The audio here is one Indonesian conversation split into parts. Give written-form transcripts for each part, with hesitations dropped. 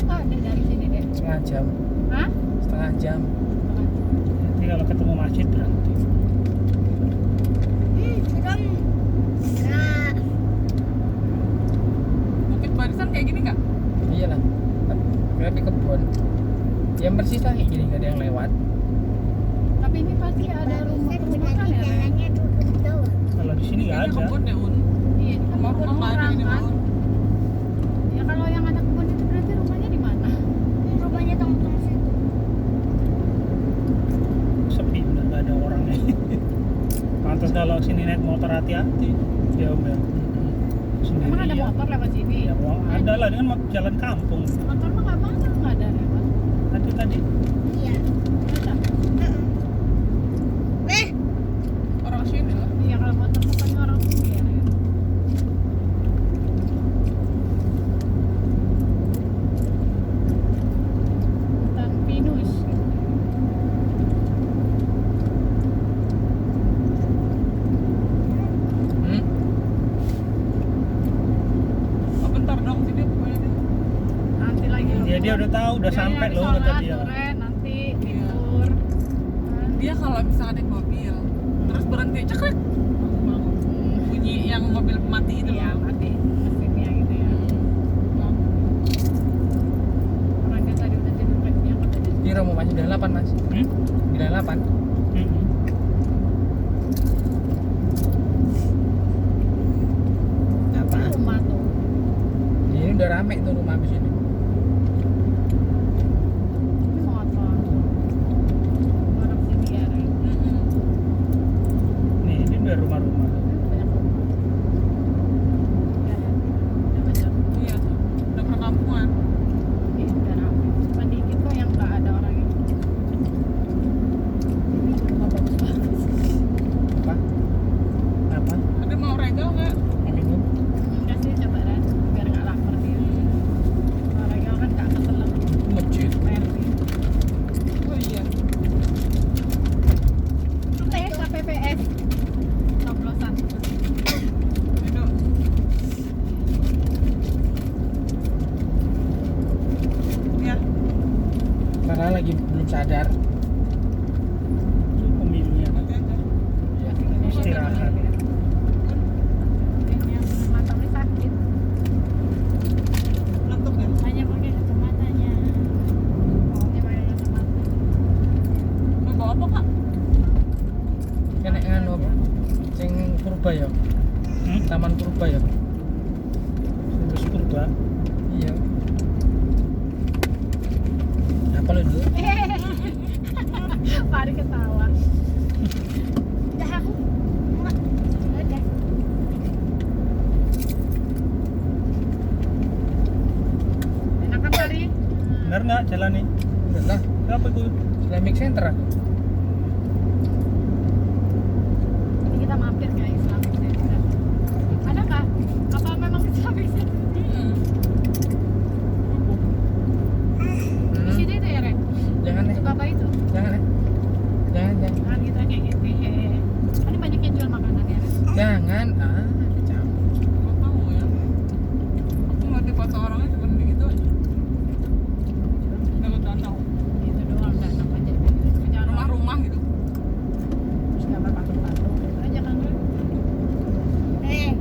buka deh dari sini deh. Setengah jam. Hah? Setengah jam. Nanti kalau ketemu masjid berhenti. Serem. Nah, Bukit Barisan kayak gini nggak? Iyalah. Tapi kebun. Yang bersih lah kayak gini, nggak ada yang lewat. Tapi ini pasti ada rumah barusan perumahan berarti ya. Ren? jalannya turun doang. Kalau di sini nggak Kayaknya ada. kebun deh, Un. Iya, ini kan kebun Rumah-rumah orang ini kan. Un. Ya kalau yang ada kebun itu berarti rumahnya di mana? Rumahnya tong-tong situ. Sepi, udah nggak ada orangnya. Pantas kalau sini naik motor hati-hati. Ya Om ya. Sendiri. Emang ada motor lewat sini? Ya wah, ada lah, dengan jalan kampung. Motor mah nggak banyak, nggak ada lewat. Tadi Iya. Ada. Orang sini lah. Iya kalau motor bukannya orang sini ya. Ren? Hutan pinus. Hmm? Oh, bentar dong sini pokoknya deh. Nanti lagi lu dia pulang. udah tahu, udah Dia sampai lagi loh sholat kata dia. tuh, Ren, nanti Iya. tidur. Dia kalau misalnya naik mobil, terus berhenti cekrek, bunyi yang mobil mati itu Iya, loh. mati mesinnya gitu ya. Orang dia tadi udah tidur dia kata dia. Kira mau masuk 98 mas. 98. Apa? Rumah tuh. Ini udah rame tuh rumah habis ini. Ini motor. Orang sini ya, Ren. Nih, ini udah rumah-rumah. Banyak rumah. Ya, ya. Udah banyak. Iya tuh, udah perkampungan. Iya, udah rame. Cuma dikit kok yang nggak ada orangnya. Ini rumah bagus banget. Apa? Apa? Ada mau regal nggak? Mau minum? Enggak sih, coba Ren. Biar nggak lapar dia. Kalau regal kan nggak keselak. Masjid. PRT. Oh iya. Tes KPPS. Coblosan. Itu. Ya, Karena lagi belum sadar. Itu pemilunya. nanti aja. Ya. Istirahat. Yang matanya sakit. Ngantuk ya? Hanya pakai kacamatanya. Oh, dia pakai kacamata. Mau bawa apa kak? Kena nganu apa? Sing purba ya. Taman purba ya. Terus purba. Iya. Apa lu dulu? Pari ketawa. Udah aku. Enggak. Udah. Enak kan Pari? Bener nggak jalan nih? Udah lah. Apa itu? Islamic Center aku. Ini kita mampir ke Islamic Center. Ada kah? Apa memang Islamic Center? Di sini itu ya, Ren? Jangan deh. Suka apa itu? Jangan deh. Jangan. Kan kita kayak gitu. Kan ini banyak yang jual makanan ya, Ren? Jangan. Campur. Gak tahu ya. Aku nggak di foto orangnya cuma begitu aja. Dekat danau. Itu doang, dan apa aja. Jangan Rumah-rumah gitu. terus gambar patung-patung. Itu aja kan, Ren?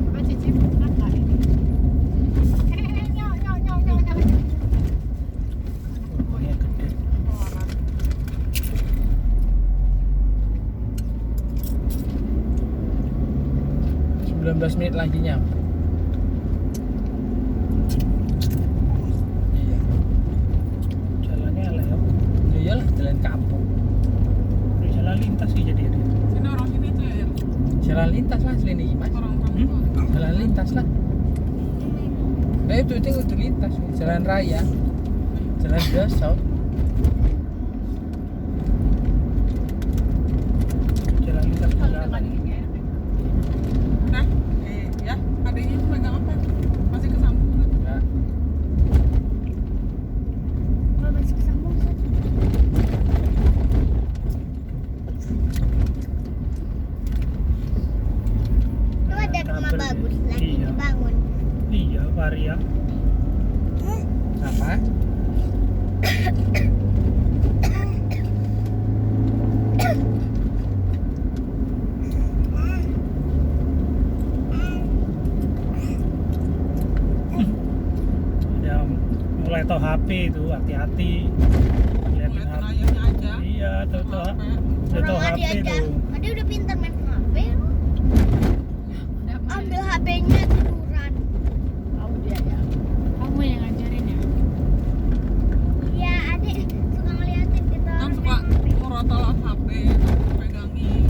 Coba cicip, apa ini? Nyok, nyok, nyok, nyok, nyok. Rumahnya gede. Orang. 19 menit lagi nyampe. Iya. Jalannya leok. Ya iyalah jalan kampung. Udah jalan lintas sih jadi dia. Sini orang sini tuh ya. Jalan lintas lah sini mas. Orang-orang itu. Jalan lintas lah. Nah itu lintas. Jalan raya. Jalan biasa. Jalan lintas Kalau jalan. dengan ini ya. Nah, ya, adanya itu pegang apa? Masih kesambung nggak? Ya. Kalau masih kesambung satu. Itu ada rumah Kabel. bagus lagi Iya. dibangun. Iya. Varia. Apa? Ya mulai tahu HP itu, hati-hati liatin Ngeliatin HP. ayahnya aja. Iya, tahu udah tahu Orang HP Adi aja. itu. Adi udah pintar main HP. Lu. Udah Ambil HP-nya tiduran. tahu dia ya. Kamu yang ngajarin ya. Iya, adik suka ngeliatin kita Kan orang suka main HP. merotol HP, pegangin,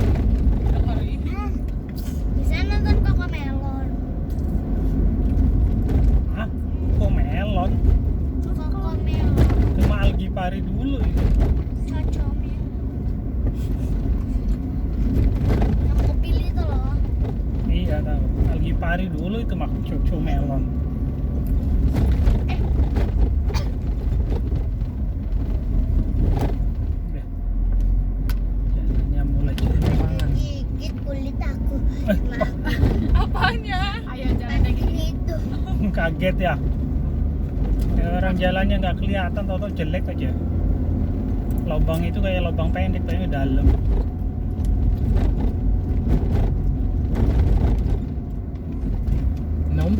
dengerin. Bisa nonton Cocomelon. Hah? Kok melon? Cocomelon. Cuma Algipari dulu itu. Cocomel. Yang kepil itu loh. Iya tahu. Algipari dulu itu mah cucu melon. Udah. Jalannya mulai cemerlang. Gigit kulit aku. Apanya? Ayo jalan lagi. Itu. Kaget ya. Ya, orang jalannya nggak kelihatan, tau-tau jelek aja. Lubang itu kayak lubang pendek, tapi dalam. Nom.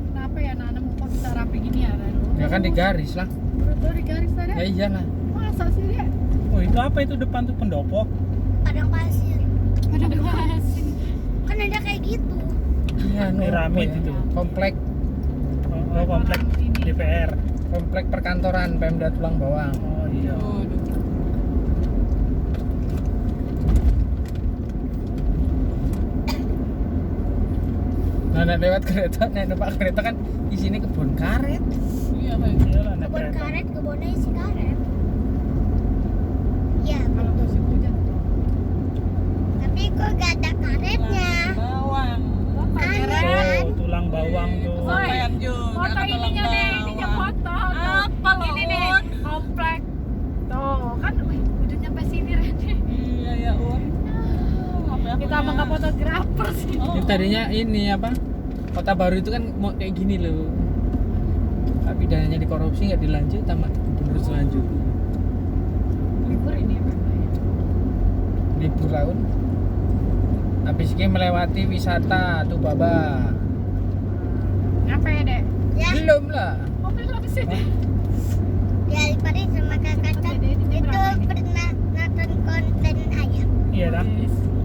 Kenapa ya nanam kok bisa rapi gini ya Ren? Ya kan di garis lah. Baru di garis ada. Ya iyalah. Masa sih dia? Oh itu apa itu depan tuh pendopo? Padang pasir. Ada belasin. Kan ada kayak gitu. Iya, Piramid apa ya? itu. Komplek Oh, komplek DPR. komplek perkantoran Pemda Tulang Bawang. Oh iya. Waduh. Nah, nek lewat kereta, nek numpak kereta kan di sini kebun karet. Iya, Bang. Iyalah naik Kebun kereta. karet, kebunnya isi karet. Iya, Kalau betul. musim hujan tuh. Tapi kok gak ada karetnya? Bawang. Aneh. Oh, tulang bawang tuh. Kesampaian juga. Foto kata ininya Bang nih, ininya Bawang. foto. Tuh. Apa loh? Ini nih, komplek. Tuh, kan wih, udah nyampe sini Ren. Iya ya, Un. Apa ya, Kita punya- mau ke fotografer sih. Oh. Ini tadinya ini apa? Kota Baru itu kan mau kayak gini loh. Tapi dananya dikorupsi nggak dilanjut sama gubernur selanjutnya. Libur ini ya, Bang. Libur tahun. Habis ini melewati wisata Tubaba. Ngapa ya, Dek? Ya, Belum lah. Oh, belum sih, Dek. ya Pari sama kakak Oke, Dek, ini itu berapa ini? pernah nonton konten ayam Iya dah.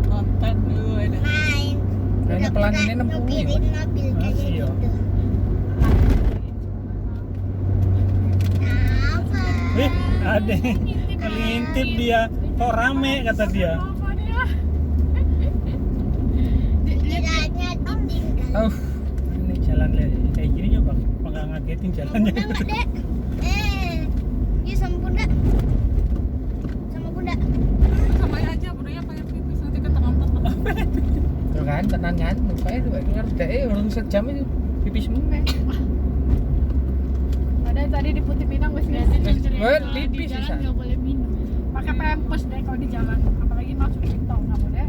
Konten dulu ada. main. Nah, ini Udah pelan pernah ini 60 nyupirin ya. mobil kayak Masih, ya? gitu. Apa? Wih, ada ngintip dia. Kok rame kata dia. Kiranya ditinggal. Ini jalan kayak gini coba. Nggak ngagetin jalannya. Bunda nggak, Dek? Yuk sama bunda. Sama bunda. Sama aja, budaya pakai pipis nanti ketengah-tengah. Tuh kan, tenang kan. Mukanya tuh harus orang sejam itu pipis semua. Padahal tadi di Putih Pinang wes ngeliatin Wes, ceria wes, di lipis jalan bisa. nggak boleh minum. Pakai pampers deh kalau di jalan, apalagi masuk tol nggak boleh.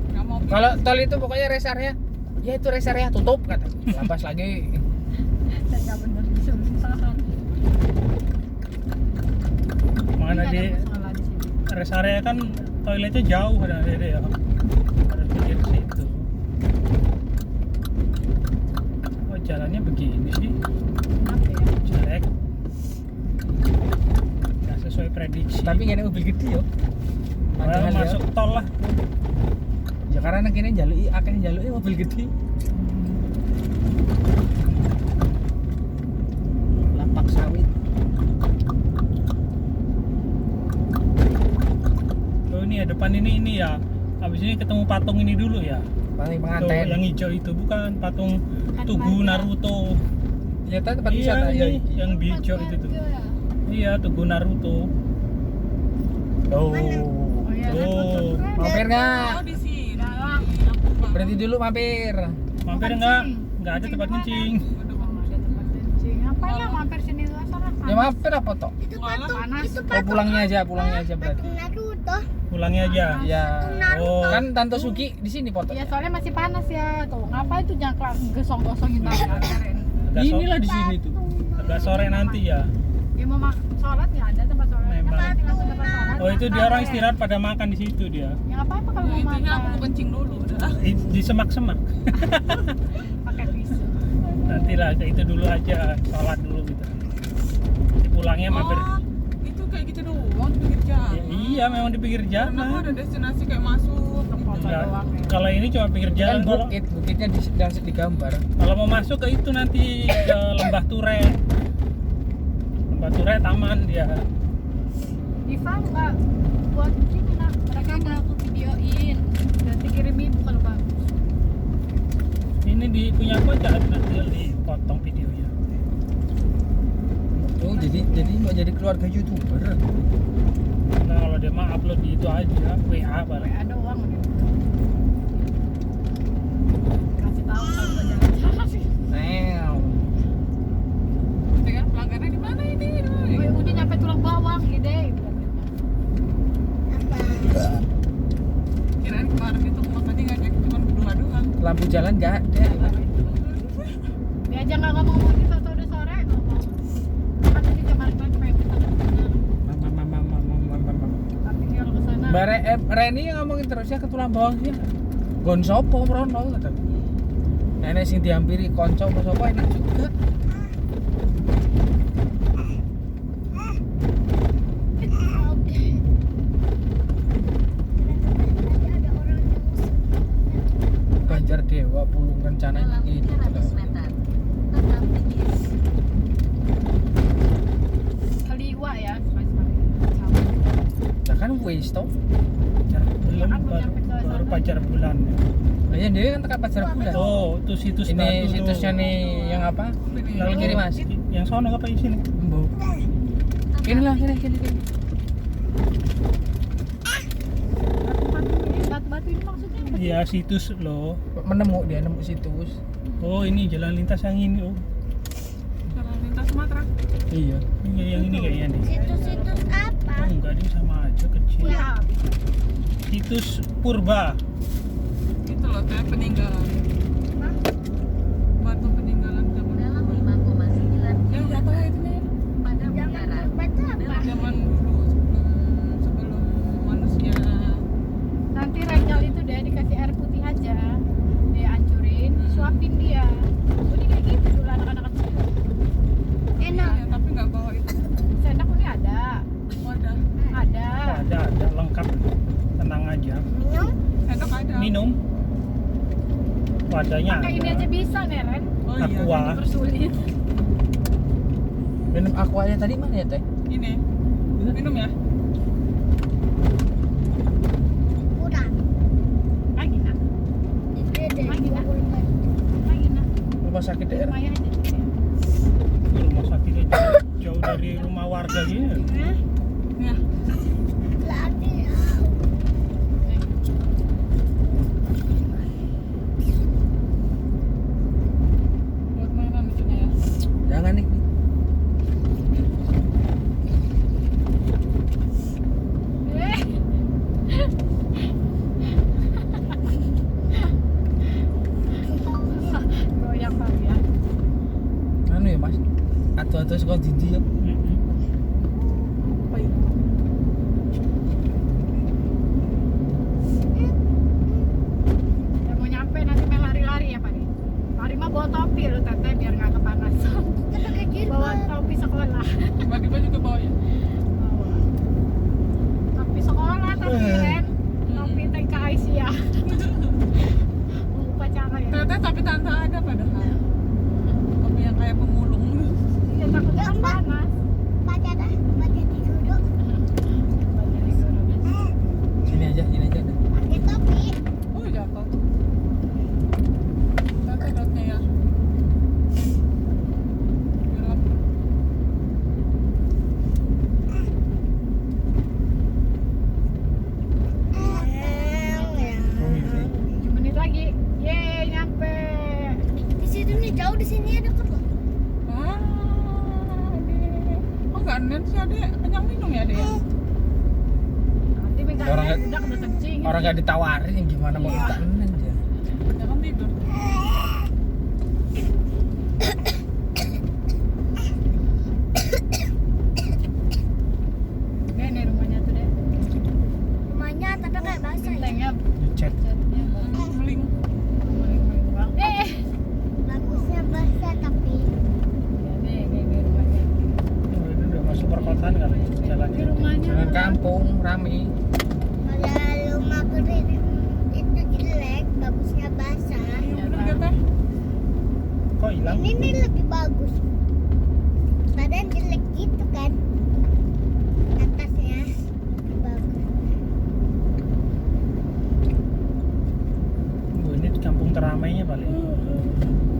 Nggak mau pipis. Kalau tol itu pokoknya rest area. Ya itu rest area tutup kata. Lapas lagi. Dan nggak bener susah-susahan. Mana Ini di ada masalah di sini. rest area kan toiletnya jauh ada ya. Harus pikir ke situ. Oh jalannya begini sih. Kenapa ya? Jelek. Nggak sesuai prediksi. Tapi gini mobil gede yo. Well, Padahal ya. masuk tol lah. Ya karena kini jalui, akan jalui mobil gede. Lapak sawit. Oh ini ya depan ini ya. Habis ini ketemu patung ini dulu ya. Paling Tuh, pengantin. yang hijau itu bukan patung Kan Tugu banyak. Naruto. Ya tadi tempat Iya wisata ya. ini yang hijau itu tuh. Ya. Iya Tugu Naruto. Oh. Oh iya, kan Oh. betul, kan? Mampir nggak? Oh, di sini. Dalam. Aku Bang. Berhenti dulu mampir. Mampir Bukan enggak? sini. Enggak ada tempat Kencing kencing. Waduh, Oh, ada tempat kencing. Ngapain ya mampir sini dulu sana? Ya mampir apa toh? Itu Malah patung, panas. itu Oh patung pulangnya aja berarti. patung Naruto. Pulangnya aja. Ya. Oh. Kan Tante Suki di sini foto. Ya soalnya masih panas ya. Tuh, ngapa itu jangan gosong-gosongin banget. Agak Inilah di sini tuh. agak sore nanti ya. Ya mau sholat ya ada tempat sholat. Memang. Apa langsung tempat sholat? Oh itu dia orang istirahat pada makan di situ dia. Ya nggak apa-apa kalau Ya, mau intinya aku makan. kencing dulu udah. Di semak-semak. Pakai tisu. Nanti lah itu dulu aja, sholat dulu gitu. Nanti pulangnya mampir. Oh, itu kayak gitu doang di pinggir jalan. Ya, iya memang di pinggir Karena aku jalan. ada destinasi kayak masuk gitu. Enggak, doang ya. kalau ini cuma pinggir Kan jalan. Kalau bukitnya di gambar. kalau mau masuk ke itu nanti ke Lembah Ture. Lembah Ture taman dia. Diva nggak buat ini nak. Mereka mau aku videoin. Nanti kirim ibu kalau bagus. Ini di punya aku aja nanti dipotong videonya. Oh, jadi mau jadi keluarga YouTuber. Nah kalau dia mah upload di itu aja, WA balik. WA doang gitu. Kasih tahu kalau mau jalan-jalan. Nel. Dengan pelanggannya di mana ini? Oh, udah nyampe tulang bawang ide. Kirain kemarin itu makannya ngajak cuma berdua doang. Lampu jalan nggak ada. Dia aja nggak ngomong gitu atau udah sore ngomong. Kan ini kemarin pengen kita kesana. Mama. Tapi dia kalau kesana. Mbak Reni yang ngomongin terus ya ke tulang bawang sih. Gon sopo mrono kata. Nenek sing dihampiri konco apa sapa enak juga. Banjar Dewa Pulung rencananya ini. Kaliwa ya. Nah kan wis toh. Belum Kan mau nyampe ke baru sana. pacar bulan. Nah, ya dia kan tekan pacar bulan. Oh itu situs Ini batu situsnya tuh. nih yang apa? Lalu Kiri Mas. Yang sono apa di sini? Embo. Kini lah, kini. Batu ini maksudnya apa? Iya situs loh. Nemu situs. Oh ini jalan lintas yang ini oh. Jalan lintas Sumatera. Iya. Ini yang ini kayaknya nih. Situs-situs apa? Oh enggak ini sama aja kecil. Ya, Situs Purba. Itu loh kayak peninggalan. Batu peninggalan zaman dulu. Ya jatuh itu nih. Jangan baca apa? Zaman dulu sebelum manusia. nanti rengal itu deh dikasih air putih aja. Dia hancurin, suapin dia. Udah kayak gitu dulu anak-anak kecil. Enak. Ya, tapi nggak bawa itu. Sendok ini ada. Wadah. Ada. Oh, ada lengkap. Tenang aja. Minum. Sendok ada. Minum. Wadahnya Pakai ini aja bisa nih, Ren. Oh iya. Aqua. Dipersulit. Minum aquanya tadi mana ya teh? Ini. Minum ya. Kurang. Lagi nak. Gede. Lagi, Nak. 24. Lagi nak. Rumah sakit daerah. Lumayan aja. Rumah sakitnya jauh dari rumah warga gitu. Ya. Lagi. Buat mainan itu ya. Jangan nih. Goyang kali ya. Anu ya Mas. Atu-atu sekolah dindi ya. Apa itu? Ya mau nyampe nanti main lari-lari ya Pak. Lari mah bawa topi lu Tete biar nggak kepanasan. Kita kayak gitu. Bawa topi sekolah. Tiba-tiba juga bawa ya. Bawa. Topi sekolah tapi Ren. Topi TK Aisyah. Mau upacara ya. Ternyata tapi tante ada padahal. Tapi yang kayak pemulung. Iya takutnya kan panas. Baca dah. Baca di duduk. Banyak di guru. Sini aja. Pakai topi. Oh jatuh. Tante dotnya ya. Gelap. Oh, iya. 7 menit lagi. Yeay nyampe. Di situ nih jauh di sini ya deket loh. Ah, Adek. Oh enggak nen sih Adek. Kenyang minum ya Adek. Nanti minta Orang nggak Udah kencing. orang nggak ditawarin yang gimana mau Iya. kita eneng ya. Jangan tidur. Ini rumahnya tuh deh. Rumahnya tapi kayak basah ya. Gentengnya Dicat. catnya Meling. maling-maling banget. Bagusnya basah tapi Ya, nih rumahnya. Ini udah masuk perkotaan kali Ini jalannya. rumahnya. Jalan kampung rame. kalau rumah kering itu jelek, bagusnya basah. Iya bener gak teh? Kok hilang? Ini nih lebih bagus. Badan jelek gitu kan. Atasnya bagus. Oh, ini di kampung teramainya paling.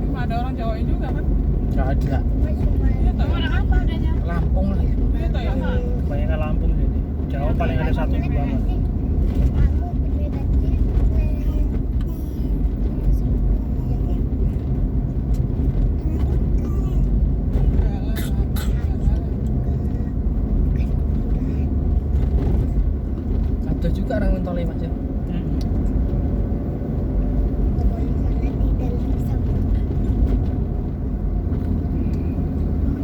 Cuma ada orang Jawa juga kan? Nggak ada. Iya toh. Mana apa adanya? Lampung lah itu. Iya toh ya. Kebanyakan Lampung jadi. Jawa paling ada satu di bawah. Aku berbeda Ada juga orang mentolnya Mas ya.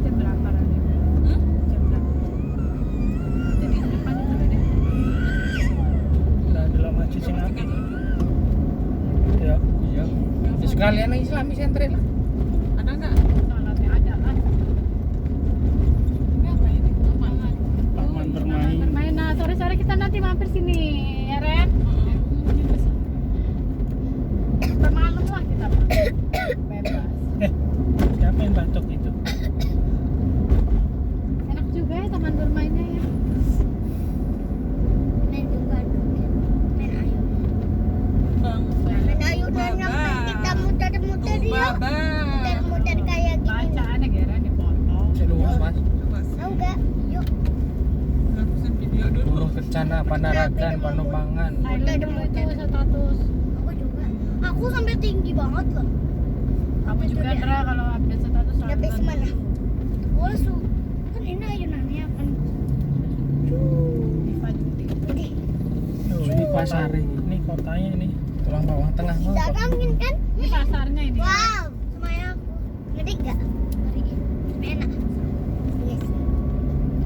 Jam berapa Rani? Hmm? Jam berapa? Jadi di depan itu deh. Nah, dalam masjid Singapura. Ya. Iya. Ya sekalian yang Islami sentri lah. Ada nggak? Salatnya ada lah. Ini apa ini? Taman. Taman bermain. Bermain. Nah, sore-sore kita nanti mampir sini, ya Ren? Bermalam lah kita. Bebas. Siapa yang batuk itu? Enak juga ya taman bermainnya ya. Main juga main ayun. Bang. Main ayunan sampai kita muter-muter Tuh, yuk. Baba. Muter-muter kayak gini. Bacaannya Gera dipotong. Saya lurus Mas. Tahu nggak? Yuk. Ngapusin video dulu. Lurus Kencana, Panaragan, Panumbangan. Thailand dulu itu status. Aku juga. Aku sampai tinggi banget loh. Kamu juga Dra kalau update status Sampai selalu semana? Wasu. Kan ini ayunannya kan. Diva Judi. Jadi Oh, ini Pasar kota. ini. Ini kotanya ini. Tulang bawah tengah. Mas. tidak angin kan? Ini pasarnya ini. Wow, semuanya aku. Ngeri nggak? Ngeri. Tapi enak.